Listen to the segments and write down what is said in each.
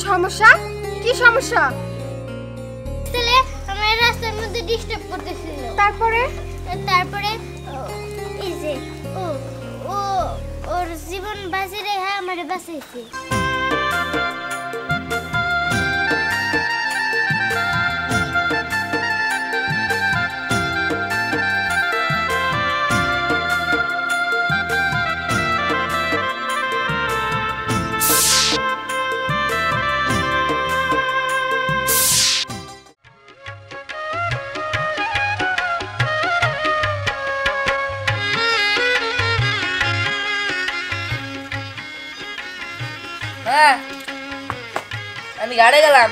সমস্যা? কি সমস্যা? তাহলে আমার রাস্তার মধ্যে ডিস্টার্ব করতেছিল। তারপরে এই যে ও ওর জীবন বাঁচিয়ে রেখে আমারে বাঁচাইছে। আমি গাড়ে গেলাম।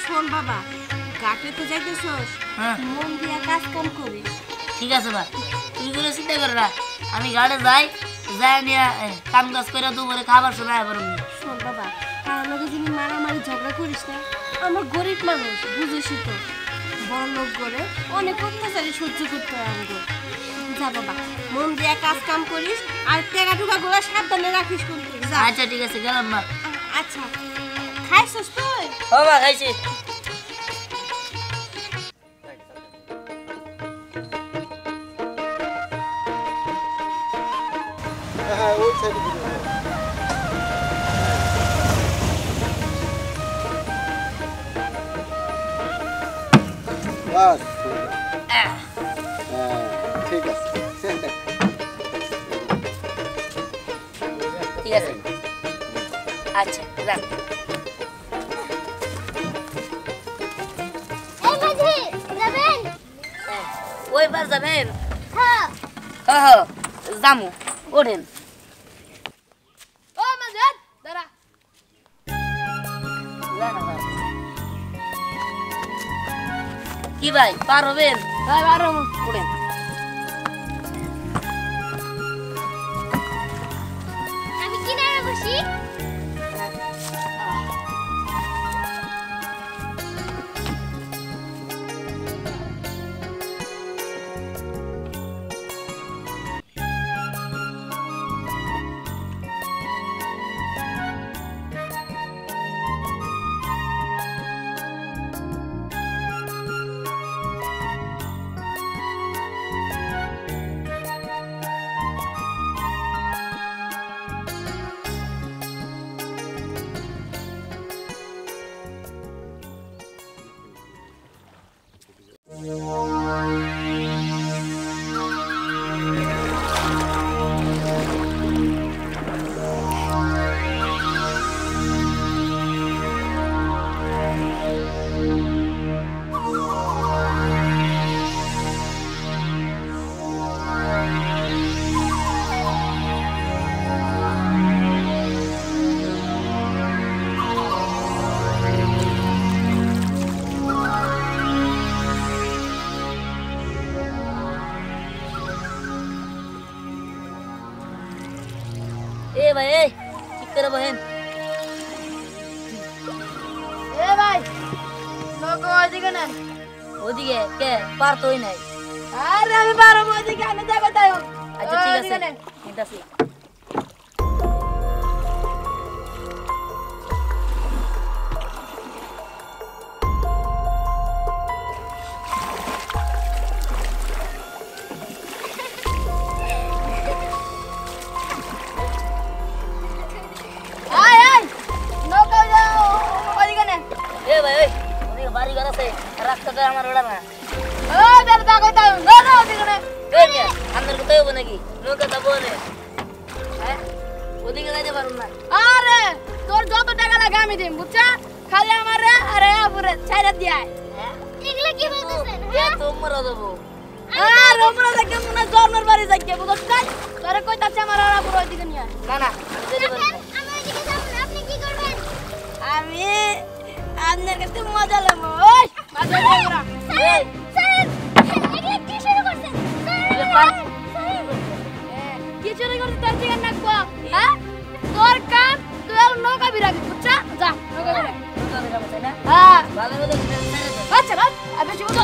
শোন বাবা, ঘাটে তো যাইতেছস, মন দিয়া কাজ কাম করিস। ঠিক আছে বা, তুই কোনো চিন্তা কর না, আমি গাড়ে যাই নিয়ে কাম কাজ করে দুপুরে খাবার শোনায় পারবো। শোন বাবা, কারোর লগে যিনি মারামারি ঝগড়া করিস না। আমরা গরিব মানুষ, বুঝেছি তো। বড় লোক করে অনেক অত্যাচারী সহ্য করতে হয় আমাদের। যা বাবা, মন দিয়া কাজ কাম করিস আর টেকা টুকা গুলা সাবধানে রাখিস কিন্তু। আচ্ছা ঠিক আছে, গেলাম মা। আচ্ছা, খাইছস তুই? ও মা, খাইছি। হ্যাঁ, ওই সাইডে বাস। হ্যাঁ, ঠিক আছে। ঠিক আছে, আচ্ছা রাখ। ওই বার যাবেন? হ্যাঁ হ্যাঁ যামু, ওঠেন। ও মাঝে দাঁড়া। কি ভাই, পার হবেন? হ্যাঁ, আরো ওঠেন। আমি কিনারে বসি। এ ভাই, এই ঠিক করে বহেন। এ ভাই, লোক ওইদিকে নেন। ওদিকে কে পার তোই নাই? আরে আমি পারবো, ওইদিকে আমি যাবো তাই। আচ্ছা ঠিক আছে, ঠিক আছে। আয় আয়, নৌকা যাও ওইদিকে নেন। এ ভাই, ওই ওদিকে বাড়ি ঘর আছে, রাস্তাটা আমার ওটা না। ও দাদা তাকো তাই, না ওইদিকে নেন। এই কে আমাদের কোথায় হবো নাকি? নৌকা যাবো না, হ্যাঁ ওদিকে যাইতে পারুন না। আরে তোর যত টাকা লাগে আমি দিম, বুঝছা? খালি আমারে আরে আপুরে ছাইরা দিয়াই। এগুলা কি বলতেছেন? এ তোমরা যাবো। আর আমরা যাকে মনে জন্মের বাড়ি যাকে বুঝছ না? তোরে কইতাছে আমার আর আপুর ওইদিকে নিয়ে। না না, আমি যেতে পারবো না। আমি ওইদিকে যাব না, আপনি কি করবেন? আমি আপনার কাছে মজা লমো। ওই মজা লমরা। এই স্যার, এগুলা কি শুরু করছেন? এ পার কি চুরি করছিস তোর দিকে নাকবো? হ্যাঁ? তোর কাম তুই আর নৌকা বিরাবি, বুঝছা? যা নৌকা বিরাবি। নৌকা যাবো তাই না? হ্যাঁ। ভালো করে ছেড়ে দে। আচ্ছা বাস, আবে শুনো।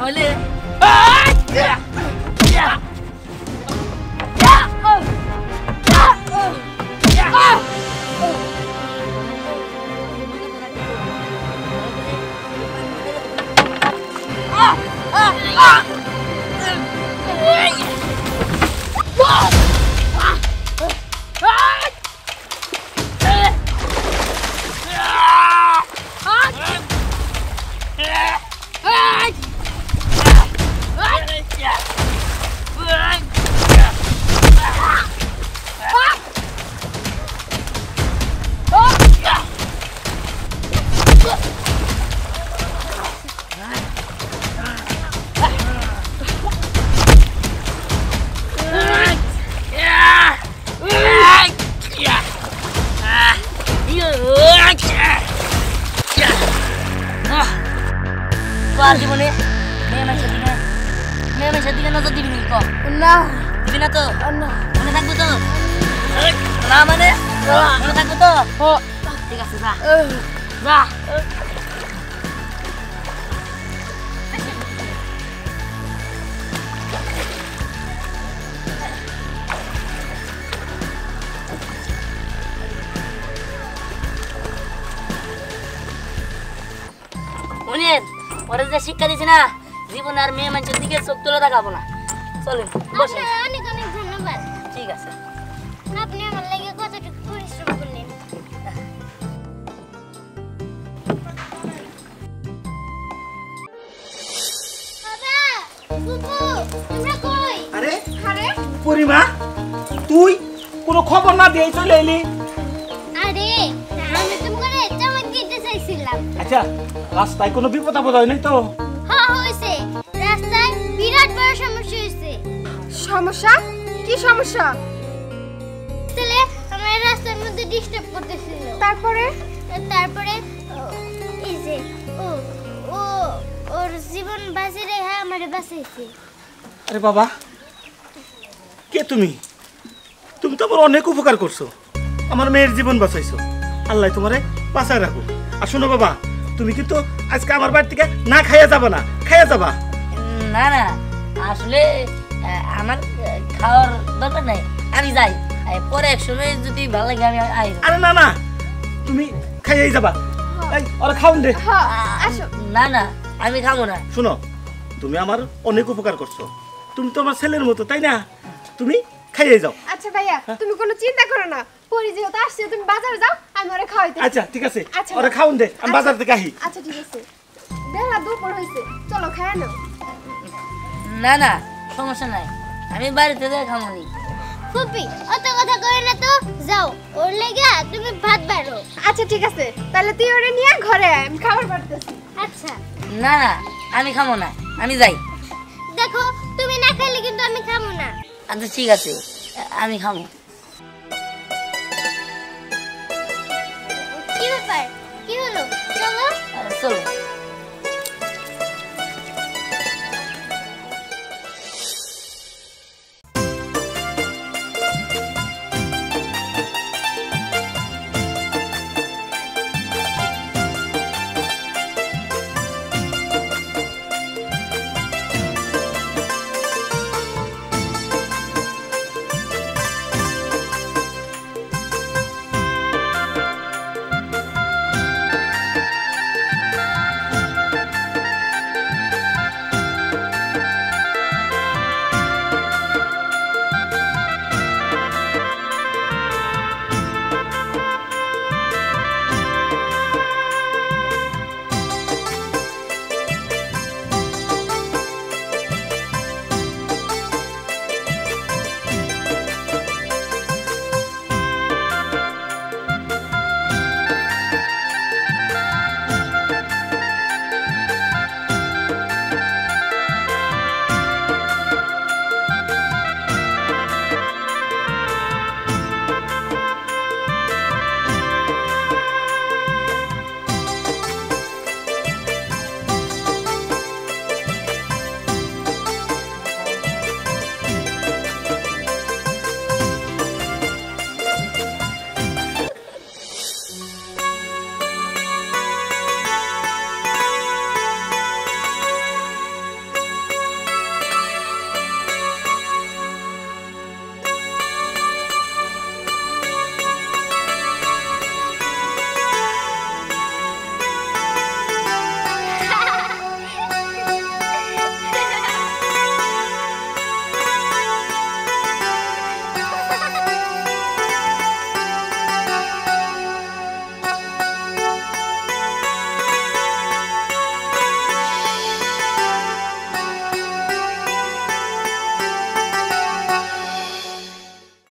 নইলে জীবনে মেয়ে মানুষের দিকে নজর দিবি ক না দিবি না তো না মনে থাকবো তো না মানে মনে থাকবো তো ঠিক আছে যা যা শুনেন ওরা যে শিক্ষা দিছে না জীবনে আর মেয়ে মানুষের দিকে চোখ তুলে দেখাবো না চলেন বসেন আপনার অনেক অনেক ধন্যবাদ ঠিক আছে আপনি আমার লাগে কতটুকু পরিশ্রম করলেন বাবা ফুপু তোমরা কই আরে আরে পরিমা তুই কোনো খবর না দিয়ে চলে এলি। আরে আমি তোমারে চমক দিতে চাইছিলাম আচ্ছা রাস্তায় কোনো বিপদ আপদ হয় নাই তো? হ্যাঁ হইছে রাস্তায় বিরাট বড় সমস্যা হইছে সমস্যা কি সমস্যা তাহলে আমার রাস্তার মধ্যে ডিস্টার্ব করতেছিল তারপরে তারপরে এই যে ও ও ওর জীবন বাঁচি রেখে আমারে বাঁচাইছে আরে বাবা কে তুমি? তুমি তো আমার অনেক উপকার করছো, আমার মেয়ের জীবন বাঁচাইছো। আল্লাহ তোমারে বাঁচায় রাখো। আর শোনো বাবা, তুমি কিন্তু আজকে আমার বাড়ি থেকে না খাইয়া যাবা না, খাইয়া যাবা। না না আসলে আমার খাওয়ার দরকার নাই, আমি যাই পরে এক সময় যদি ভালো লাগে আমি আই। আরে না না তুমি খাইয়াই যাবা। এই ওরা খাওন দে। না না আমি খাবো না। শোনো তুমি আমার অনেক উপকার করছো, তুমি তো আমার ছেলের মতো তাই না? তুমি খাইয়ে যাও। আচ্ছা ভাইয়া তুমি কোনো চিন্তা করো না, পরি যেহেতু আসছে তুমি বাজারে যাও, আমি ওরে খাওয়াইতে। আচ্ছা ঠিক আছে, আচ্ছা। ওরা খাওন দে, আমি বাজার থেকে আহি। আচ্ছা ঠিক আছে, বেলা দুপুর হইছে, চলো খায় নাও। না না সমস্যা নাই, আমি বাড়িতে যাই খাবো নি। ফুপি অত কথা কই না তো, যাও ওর লাগা তুমি ভাত বাড়ো। আচ্ছা ঠিক আছে, তাহলে তুই ওরে নিয়ে ঘরে আয়, আমি খাবার বাড়তেছি। আচ্ছা না না আমি খাবো না, আমি যাই। দেখো তুমি না খাইলে কিন্তু আমি খাবো না। আচ্ছা ঠিক আছে আমি খাবো। কি ব্যাপার, কি হলো? চলো চলো।